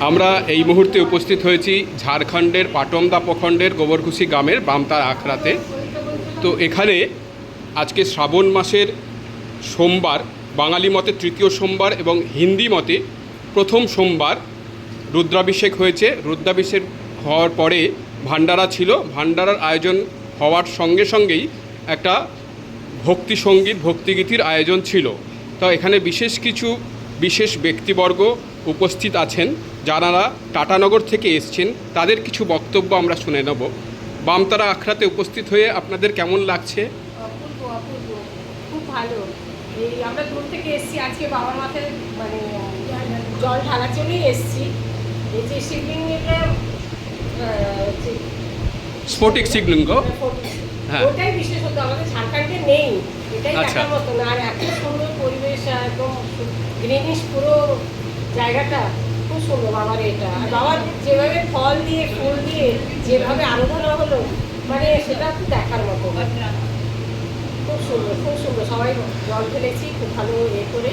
আমরা এই মুহূর্তে উপস্থিত হয়েছি ঝাড়খণ্ডের পাটমদা প্রখণ্ডের গোবরকুশি গ্রামের বামতার আখড়াতে। তো এখানে আজকে শ্রাবণ মাসের সোমবার, বাঙালি মতে তৃতীয় সোমবার এবং হিন্দি মতে প্রথম সোমবার রুদ্রাভিষেক হয়েছে। রুদ্রাভিষেক হওয়ার পরে ভান্ডারা ছিল। ভান্ডারার আয়োজন হওয়ার সঙ্গে সঙ্গেই একটা ভক্তি সঙ্গীত ভক্তিগীতির আয়োজন ছিল। তো এখানে বিশেষ ব্যক্তিবর্গ উপস্থিত আছেন, যারা টাটানগর থেকে এসছেন। তাদের কিছু বক্তব্য আমরা শুনে নেব। বামতারা আখড়াতে উপস্থিত হয়ে আপনাদের কেমন লাগছে? অপূর্ব অপূর্ব, খুব ভালো। এই আমরা দূর থেকে এসেছি, আজকে বাবার মাথায় মানে জল ঢালার জন্যই এসেছি। এই যে শিবলিঙ্গটা স্ফটিক শিবলিঙ্গ, হ্যাঁ, ওটাই বিশেষত আমাদের ঝাড়খণ্ডে নেই, এটাই দেখার মতন। আর এত সুন্দর পরিবেশ, একদম গ্রিনিশ পুরো জায়গাটা, খুব সুন্দর বাবার এটা। আর বাবার যেভাবে ফল দিয়ে ফুল দিয়ে যেভাবে আরাধনা হলো, মানে সেটা খুব দেখার মতো। খুব সুন্দর খুব সুন্দর, সবাই জল ফেলেছি খুব ভালো করে।